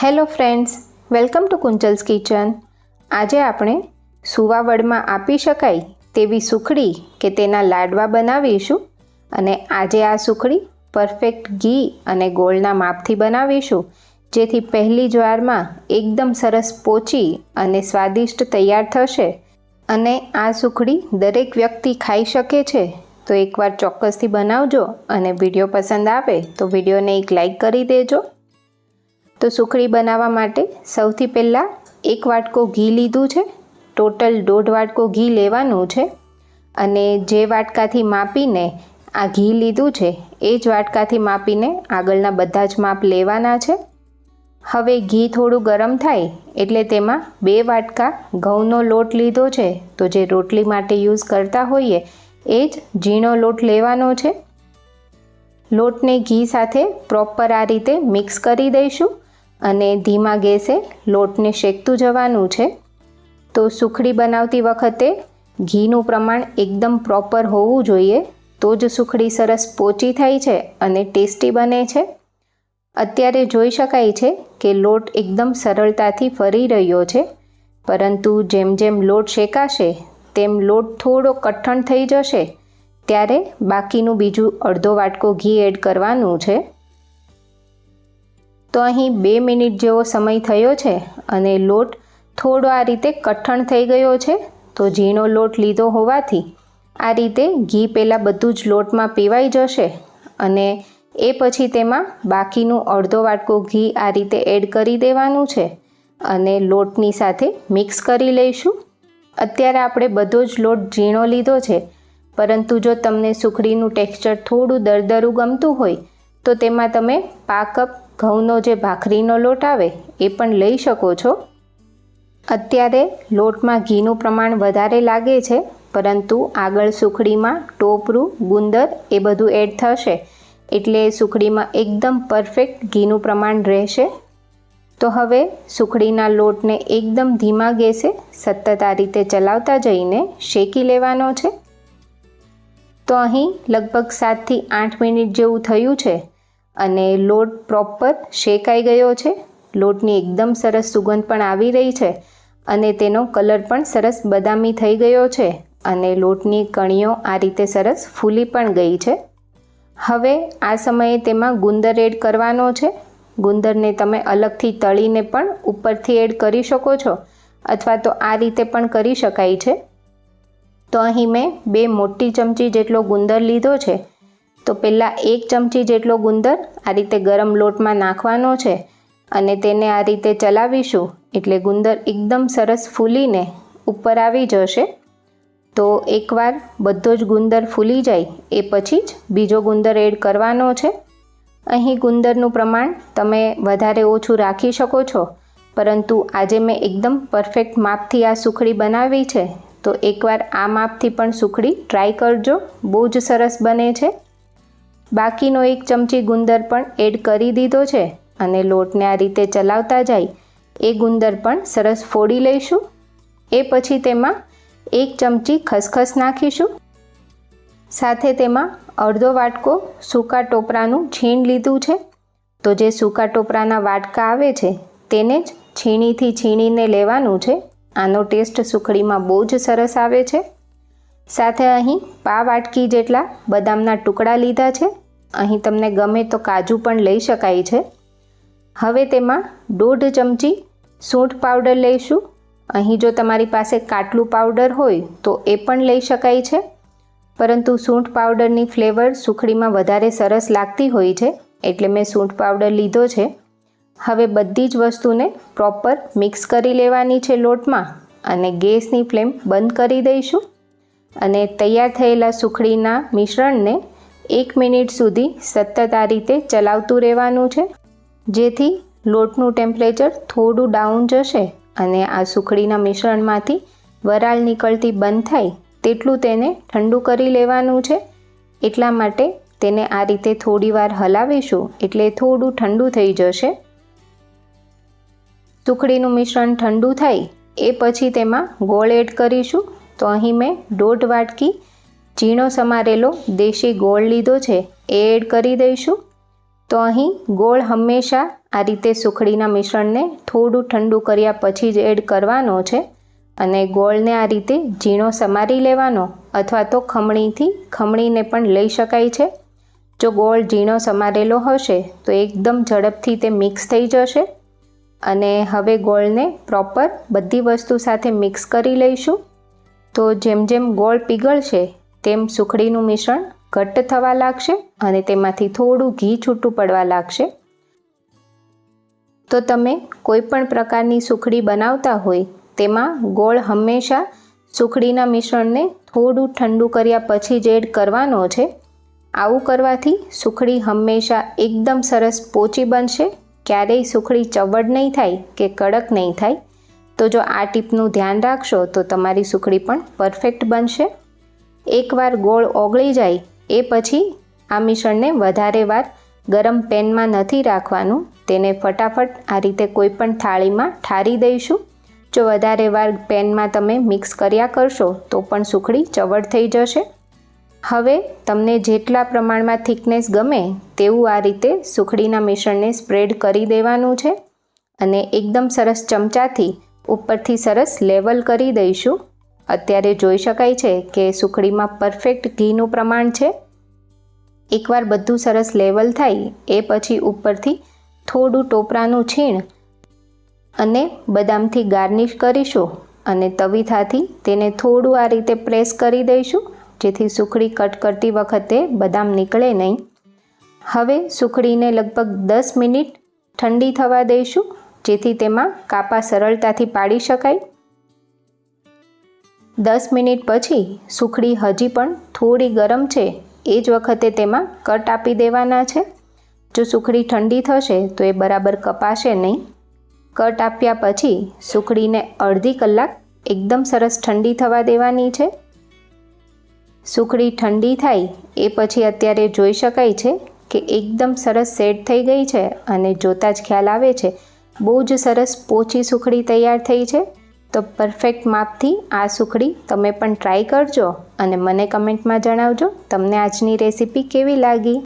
Hello friends, welcome to કુંચલ્સ kitchen. આજે આપણે સુવાવડમાં આપી શકાય તેવી સુખડી કે તેના લાડવા બનાવીશું. અને આજે આ સુખડી પરફેક્ટ ઘી અને ગોળના માપથી બનાવીશું, જેથી પહેલી જ વારમાં એકદમ સરસ પોચી અને સ્વાદિષ્ટ તૈયાર થશે. અને આ સુખડી દરેક વ્યક્તિ ખાઈ શકે છે. તો એકવાર ચોક્કસથી બનાવજો અને વિડીયો પસંદ આવે તો વિડીયોને એક લાઈક કરી દેજો. તો સુખડી બનાવવા માટે સૌથી પહેલાં 1 વાટકો ઘી લીધું છે. ટોટલ 1.5 વાટકો ઘી લેવાનું છે. અને જે વાટકાથી માપીને આ ઘી લીધું છે એ જ વાટકાથી માપીને આગળના બધા જ માપ લેવાના છે. હવે ઘી થોડું ગરમ થાય એટલે તેમાં 2 વાટકા ઘઉંનો લોટ લીધો છે. તો જે રોટલી માટે યુઝ કરતા હોઈએ એ જ ઝીણો લોટ લેવાનો છે. લોટને ઘી સાથે પ્રોપર આ રીતે મિક્સ કરી દઈશું અને ધીમા ગેસે લોટને શેકતું જવાનું છે. તો સુખડી બનાવતી વખતે ઘીનું પ્રમાણ એકદમ પ્રોપર હોવું જોઈએ, તો જ સુખડી સરસ પોચી થાય છે અને ટેસ્ટી બને છે. અત્યારે જોઈ શકાય છે કે લોટ એકદમ સરળતાથી ફરી રહ્યો છે, પરંતુ જેમ જેમ લોટ શેકાશે તેમ લોટ થોડો કઠણ થઈ જશે ત્યારે બાકીનું બીજું 1/2 વાટકો ઘી એડ કરવાનું છે. તો અહીં 2 મિનિટ જેવો સમય થયો છે અને લોટ થોડો આ રીતે કઠણ થઈ ગયો છે. તો ઝીણો લોટ લીધો હોવાથી આ રીતે ઘી પહેલાં બધું જ લોટમાં પીવાઈ જશે અને એ પછી તેમાં બાકીનું 1/2 વાટકો ઘી આ રીતે એડ કરી દેવાનું છે અને લોટની સાથે મિક્સ કરી લઈશું. અત્યારે આપણે બધો જ લોટ ઝીણો લીધો છે, પરંતુ જો તમને સુખડીનું ટેક્સચર થોડું દરદરું ગમતું હોય તો તેમાં તમે પા કપ ઘઉંનો જે ભાખરીનો લોટ આવે એ પણ લઈ શકો છો. અત્યારે લોટમાં ઘીનું પ્રમાણ વધારે લાગે છે, પરંતુ આગળ સુખડીમાં ટોપરું, ગુંદર એ બધું એડ થશે એટલે સુખડીમાં એકદમ પરફેક્ટ ઘીનું પ્રમાણ રહેશે. તો હવે સુખડીના લોટને એકદમ ધીમા ગેસે સતત આ રીતે ચલાવતા જઈને શેકી લેવાનો છે. તો અહીં લગભગ 7 થી 8 મિનિટ જેવું થયું છે અને લોટ પ્રોપર શેકાઈ ગયો છે. લોટની એકદમ સરસ સુગંધ પણ આવી રહી છે અને તેનો કલર પણ સરસ બદામી થઈ ગયો છે અને લોટની કણીઓ આ રીતે સરસ ફૂલી પણ ગઈ છે. હવે આ સમયે તેમાં ગુંદર એડ કરવાનો છે. ગુંદરને તમે અલગથી તળીને પણ ઉપરથી એડ કરી શકો છો અથવા તો આ રીતે પણ કરી શકાય છે. તો અહીં મેં 2 મોટી ચમચી જેટલો ગુંદર લીધો છે. તો પહેલાં 1 ચમચી જેટલો ગુંદર આ રીતે ગરમ લોટમાં નાખવાનો છે અને તેને આ રીતે ચલાવીશું એટલે ગુંદર એકદમ સરસ ફૂલીને ઉપર આવી જશે. તો એકવાર બધો જ ગુંદર ફૂલી જાય એ પછી જ બીજો ગુંદર એડ કરવાનો છે. અહીં ગુંદરનું પ્રમાણ તમે વધારે ઓછું રાખી શકો છો, પરંતુ આજે મેં એકદમ પરફેક્ટ માપથી આ સુખડી બનાવી છે. તો એકવાર આ માપથી પણ સુખડી ટ્રાય કરજો, બહુ જ સરસ બને છે. બાકીનો 1 ચમચી ગુંદર પણ એડ કરી દીધો છે અને લોટને આ રીતે ચલાવતા જાય એ ગુંદર પણ સરસ ફોડી લઈશું. એ પછી તેમાં 1 ચમચી ખસખસ નાખીશું. સાથે તેમાં 1/2 વાટકો સૂકા ટોપરાનું છીણ લીધું છે. તો જે સૂકા ટોપરાના વાટકા આવે છે તેને જ છીણીથી છીણીને લેવાનું છે. આનો ટેસ્ટ સુખડીમાં બહુ જ સરસ આવે છે. સાથે અહીં પા વાટકી જેટલા બદામના ટુકડા લીધા છે. અહીં તમને ગમે તો કાજુ પણ લઈ શકાય છે. હવે તેમાં 1/2 ચમચી સૂંઠ પાવડર લઈશું. અહીં જો તમારી પાસે કાટલું પાવડર હોય તો એ પણ લઈ શકાય છે, પરંતુ સૂંઠ પાવડરની ફ્લેવર સુખડીમાં વધારે સરસ લાગતી હોય છે એટલે મેં સૂંઠ પાવડર લીધો છે. હવે બધી જ વસ્તુને પ્રોપર મિક્સ કરી લેવાની છે લોટમાં અને ગેસની ફ્લેમ બંધ કરી દઈશું. અને તૈયાર થયેલા સુખડીના મિશ્રણને 1 મિનિટ સુધી સતત આ રીતે ચલાવતું રહેવાનું છે, જેથી લોટનું ટેમ્પરેચર થોડું ડાઉન જશે અને આ સુખડીના મિશ્રણમાંથી વરાળ નીકળતી બંધ થાય તેટલું તેને ઠંડુ કરી લેવાનું છે. એટલા માટે તેને આ રીતે થોડીવાર હલાવીશું એટલે થોડું ઠંડુ થઈ જશે. સુખડીનું મિશ્રણ ઠંડુ થાય એ પછી તેમાં ગોળ એડ કરીશું. તો અહીં મેં 1/2 વાટકી ઝીણો સમારેલો દેશી ગોળ લીધો છે, એ એડ કરી દઈશું. તો અહીં ગોળ હંમેશા આ રીતે સુખડીના મિશ્રણને થોડું ઠંડુ કર્યા પછી જ એડ કરવાનો છે અને ગોળને આ રીતે ઝીણો સમારી લેવાનો અથવા તો ખમણીથી ખમણીને પણ લઈ શકાય છે. જો ગોળ ઝીણો સમારેલો હશે તો એકદમ ઝડપથી તે મિક્સ થઈ જશે. અને હવે ગોળને પ્રોપર બધી વસ્તુ સાથે મિક્સ કરી લઈશું. તો જેમ જેમ ગોળ પીગળશે તેમ સુખડીનું મિશ્રણ ઘટ્ટ થવા લાગશે અને તેમાંથી થોડું ઘી છૂટું પડવા લાગશે. તો તમે કોઈ પણ પ્રકારની સુખડી બનાવતા હોય તેમાં ગોળ હંમેશા સુખડીના મિશ્રણને થોડું ઠંડુ કર્યા પછી જ એડ કરવાનો છે. આવું કરવાથી સુખડી હંમેશા એકદમ સરસ પોચી બનશે. ક્યારેય સુખડી ચવડ નહીં થાય કે કડક નહીં થાય. તો જો આ ટીપનું ધ્યાન રાખશો તો તમારી સુખડી પણ પરફેક્ટ બનશે. એકવાર ગોળ ઓગળી જાય એ પછી આ મિશ્રણને વધારે વાર ગરમ પેનમાં નથી રાખવાનું. તેને ફટાફટ આ રીતે કોઈ પણ થાળીમાં ઠારી દઈશું. જો વધારે વાર પેનમાં તમે મિક્સ કર્યા કરશો તો પણ સુખડી ચવડ થઈ જશે. હવે તમને જેટલા પ્રમાણમાં થિકનેસ ગમે તેવું આ રીતે સુખડીના મિશ્રણને સ્પ્રેડ કરી દેવાનું છે અને એકદમ સરસ ચમચાથી ઉપરથી સરસ લેવલ કરી દઈશું. અત્યારે જોઈ શકાય છે કે સુખડીમાં પરફેક્ટ ઘીનું પ્રમાણ છે. એકવાર બધું સરસ લેવલ થાય એ પછી ઉપરથી થોડું ટોપરાનું છીણ અને બદામથી ગાર્નિશ કરીશું અને તવીથાથી તેને થોડું આ રીતે પ્રેસ કરી દઈશું જેથી સુખડી કટ કરતી વખતે બદામ નીકળે નહીં. હવે સુખડીને લગભગ 10 મિનિટ ઠંડી થવા દઈશું જેથી તેમાં કાપા સરળતાથી પાડી શકાય. 10 મિનિટ પછી સુખડી હજી પણ થોડી ગરમ છે એ જ વખતે તેમાં કટ આપી દેવાના છે. જો સુખડી ઠંડી થશે તો એ બરાબર કપાશે નહીં. કટ આપ્યા પછી સુખડીને અડધી કલાક એકદમ સરસ ઠંડી થવા દેવાની છે. સુખડી ઠંડી થાય એ પછી અત્યારે જોઈ શકાય છે કે એકદમ સરસ સેટ થઈ ગઈ છે અને જોતાં જ ખ્યાલ આવે છે બહુ જ સરસ પોચી સુખડી તૈયાર થઈ છે. તો પરફેક્ટ માપથી આ સુખડી તમે પણ ટ્રાય કરજો અને મને કમેન્ટમાં જણાવજો તમને આજની રેસીપી કેવી લાગી.